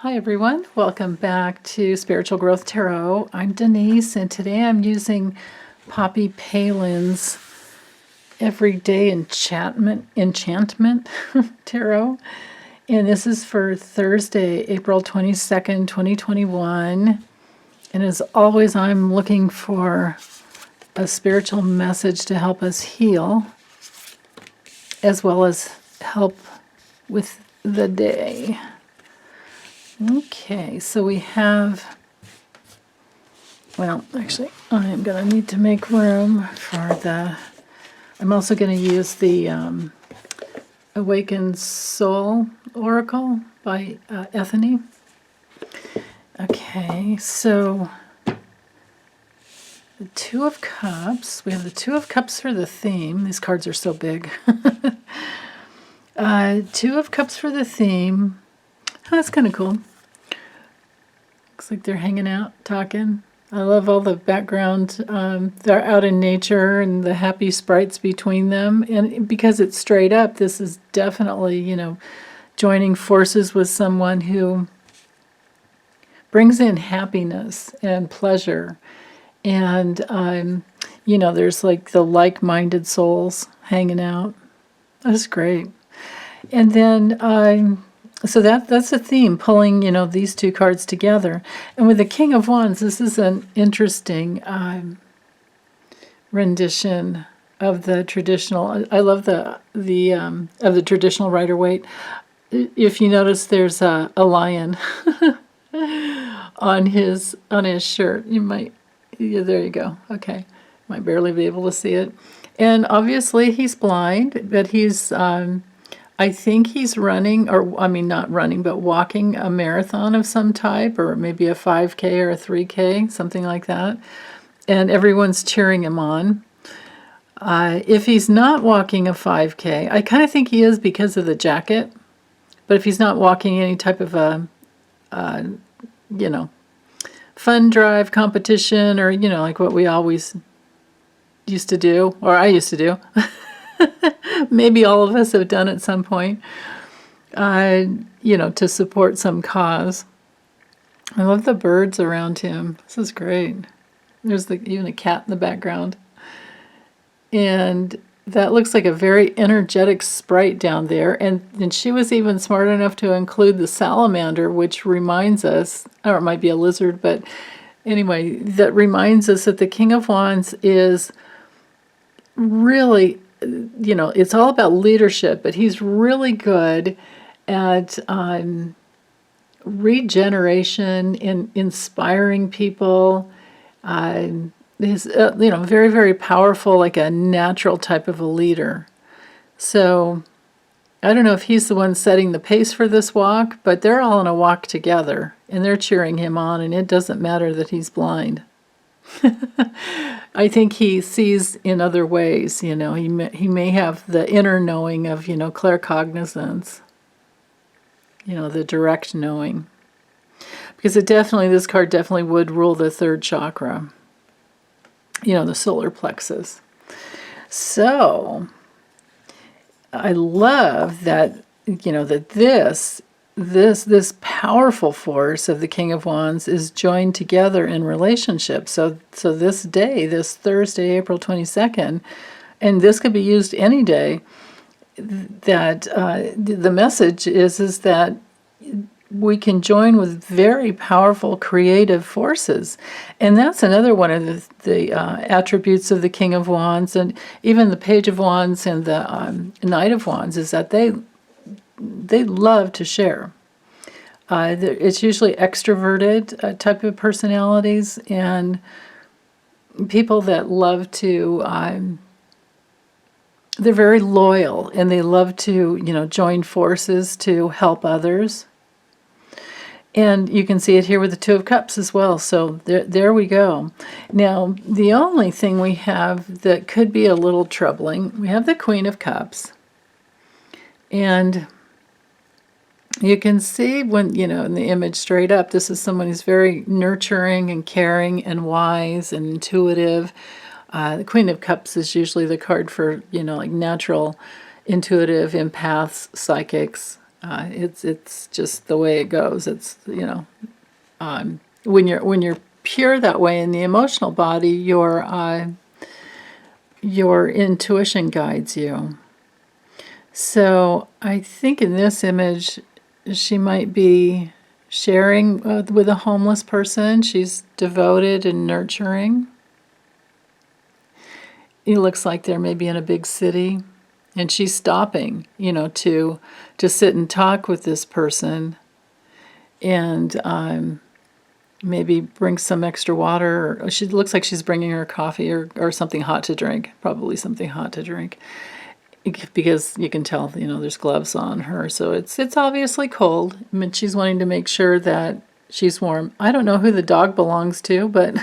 Hi everyone, welcome back to Spiritual Growth Tarot. I'm Denise and today I'm using Poppy Palin's Everyday Enchantment Tarot. And this is for Thursday, April 22nd, 2021. And as always, I'm looking for a spiritual message to help us heal, as well as help with the day. Okay, so we have, well, actually, I am going to need to make room for I'm also going to use the Awakened Soul Oracle by Ethany. Okay, so the Two of Cups, we have the Two of Cups for the theme. These cards are so big. Two of Cups for the theme. Oh, that's kind of cool. Looks like they're hanging out, talking. I love all the background. They're out in nature and the happy sprites between them. And because it's straight up, this is definitely, joining forces with someone who brings in happiness and pleasure. And, there's like the like-minded souls hanging out. That's great. And then, so that's a theme, pulling, these two cards together. And with the King of Wands, this is an interesting rendition of the traditional. I love of the traditional Rider-Waite. If you notice, there's a lion on his shirt. You might, yeah, there you go. Okay, might barely be able to see it. And obviously he's blind, but he's I think he's running, or I mean not running, but walking a marathon of some type, or maybe a 5K or a 3K, something like that. And everyone's cheering him on. If he's not walking a 5K, I kind of think he is because of the jacket. But if he's not walking any type of a, fun drive competition, or, like what we always used to do, or I used to do. Maybe all of us have done at some point, to support some cause. I love the birds around him. This is great. There's even a cat in the background. And that looks like a very energetic sprite down there. And she was even smart enough to include the salamander, which reminds us, or it might be a lizard, but anyway, that reminds us that the King of Wands is really, it's all about leadership, but he's really good at regeneration and inspiring people. He's, very, very powerful, like a natural type of a leader. So I don't know if he's the one setting the pace for this walk, but they're all on a walk together, and they're cheering him on, and it doesn't matter that he's blind. I think he sees in other ways, he may have the inner knowing of, claircognizance, the direct knowing. Because this card definitely would rule the third chakra, the solar plexus. So, I love that, that this powerful force of the King of Wands is joined together in relationship. So this day, this Thursday, April 22nd, and this could be used any day, that the message is that we can join with very powerful creative forces. And that's another one of the attributes of the King of Wands, and even the Page of Wands and the Knight of Wands, is that they love to share. It's usually extroverted type of personalities, and people that love to, they're very loyal, and they love to, join forces to help others. And you can see it here with the Two of Cups as well. So there we go. Now, the only thing we have that could be a little troubling, we have the Queen of Cups. And you can see when, in the image straight up, this is someone who's very nurturing and caring and wise and intuitive. The Queen of Cups is usually the card for, like natural, intuitive, empaths, psychics. It's just the way it goes. It's, when you're pure that way in the emotional body, your intuition guides you. So I think in this image, she might be sharing with a homeless person. She's devoted and nurturing. It looks like they're maybe in a big city, and she's stopping, to sit and talk with this person, and maybe bring some extra water. She looks like she's bringing her coffee or something hot to drink, probably something hot to drink, because you can tell, there's gloves on her, so it's obviously cold. I mean, she's wanting to make sure that she's warm. I don't know who the dog belongs to, but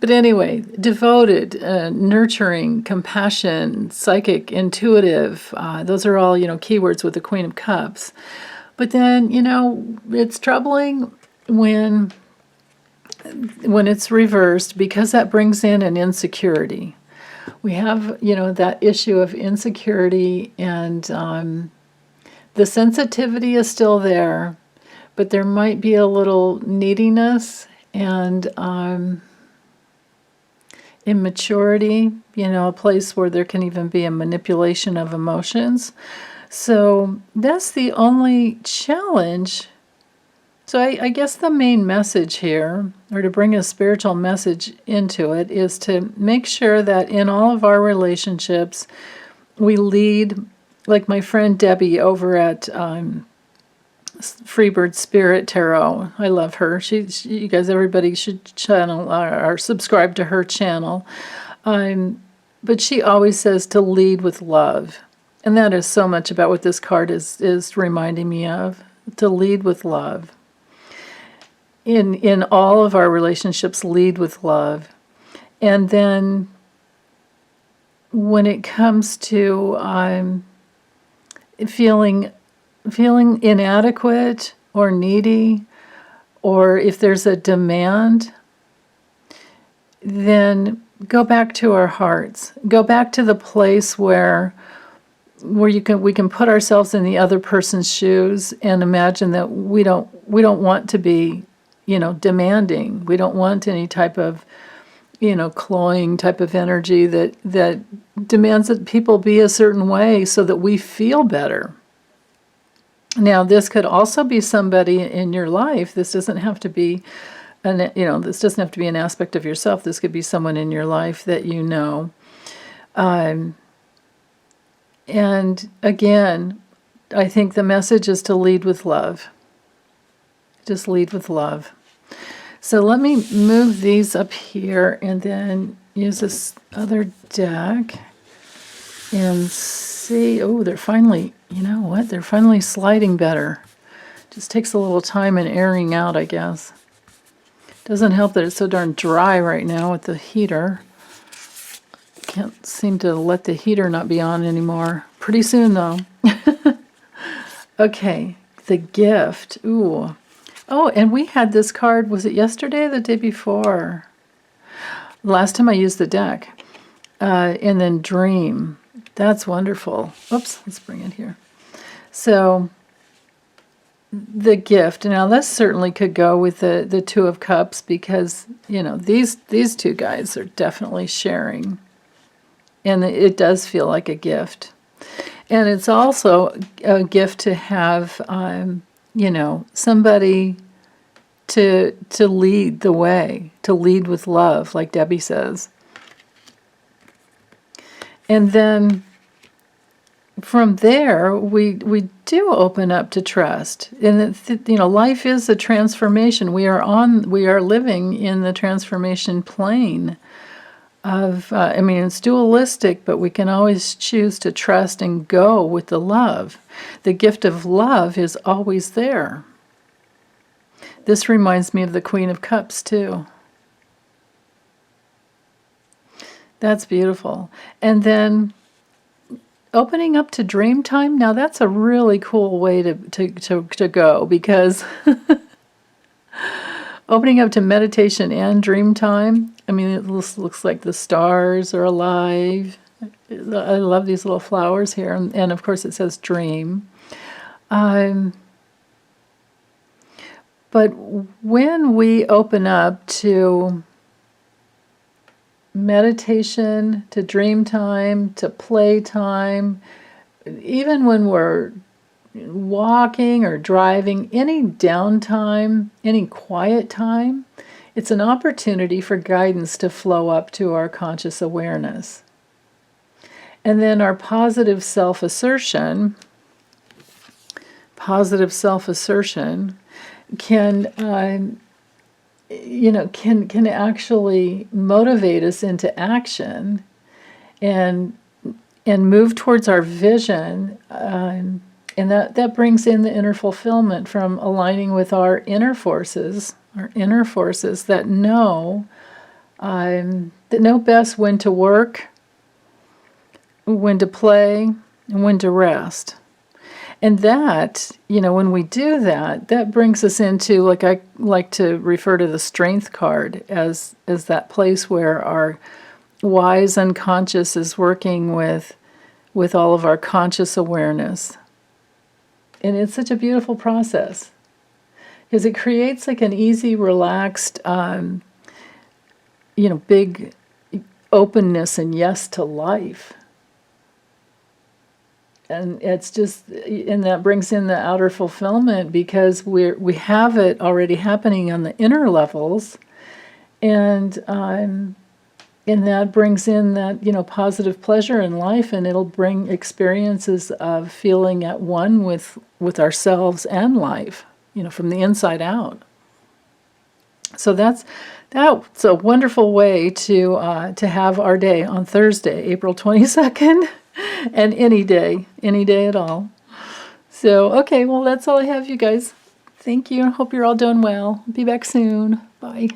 but anyway, devoted, nurturing, compassion, psychic, intuitive, those are all, keywords with the Queen of Cups. But then, it's troubling when it's reversed, because that brings in an insecurity. We have, that issue of insecurity, and the sensitivity is still there, but there might be a little neediness and immaturity, a place where there can even be a manipulation of emotions. So that's the only challenge. So I guess the main message here, or to bring a spiritual message into it, is to make sure that in all of our relationships, we lead, like my friend Debbie over at Freebird Spirit Tarot. I love her. You guys, everybody should channel or subscribe to her channel. But she always says to lead with love. And that is so much about what this card is reminding me of, to lead with love. In all of our relationships, lead with love. And then when it comes to feeling inadequate or needy, or if there's a demand, then go back to our hearts. Go back to the place where we can put ourselves in the other person's shoes and imagine that we don't want to be, demanding. We don't want any type of, cloying type of energy that demands that people be a certain way so that we feel better. Now, this could also be somebody in your life. This doesn't have to be this doesn't have to be an aspect of yourself. This could be someone in your life that you know. And again, I think the message is to lead with love. Just lead with love. So let me move these up here and then use this other deck and see. Oh, they're finally, they're finally sliding better. Just takes a little time and airing out, I guess. Doesn't help that it's so darn dry right now with the heater. Can't seem to let the heater not be on anymore. Pretty soon, though. Okay, the gift. Ooh. Oh, and we had this card, was it yesterday or the day before? Last time I used the deck. And then dream. That's wonderful. Oops, let's bring it here. So, the gift. Now, this certainly could go with the Two of Cups because, these two guys are definitely sharing. And it does feel like a gift. And it's also a gift to have, somebody to lead the way, to lead with love, like Debbie says. And then from there, we do open up to trust. And, life is a transformation. We are living in the transformation plane of, it's dualistic, but we can always choose to trust and go with the love. The gift of love is always there. This reminds me of the Queen of Cups, too. That's beautiful. And then opening up to dream time, now that's a really cool way to go, because opening up to meditation and dream time, it looks like the stars are alive. I love these little flowers here. And of course it says dream. But when we open up to meditation, to dream time, to play time, even when we're walking or driving, any downtime, any quiet time, it's an opportunity for guidance to flow up to our conscious awareness. And then our positive self-assertion can can actually motivate us into action and move towards our vision, and that brings in the inner fulfillment from aligning with our inner forces that know best when to work, when to play, and when to rest. And that, when we do that, that brings us into, like I like to refer to the strength card as that place where our wise unconscious is working with all of our conscious awareness. And it's such a beautiful process because it creates like an easy, relaxed, big openness and yes to life. And it's just, and that brings in the outer fulfillment because we have it already happening on the inner levels, and that brings in that positive pleasure in life, and it'll bring experiences of feeling at one with ourselves and life, from the inside out. So that's a wonderful way to have our day on Thursday, April 22nd. And any day at all. So, okay, well, that's all I have, you guys. Thank you. I hope you're all doing well. Be back soon. Bye.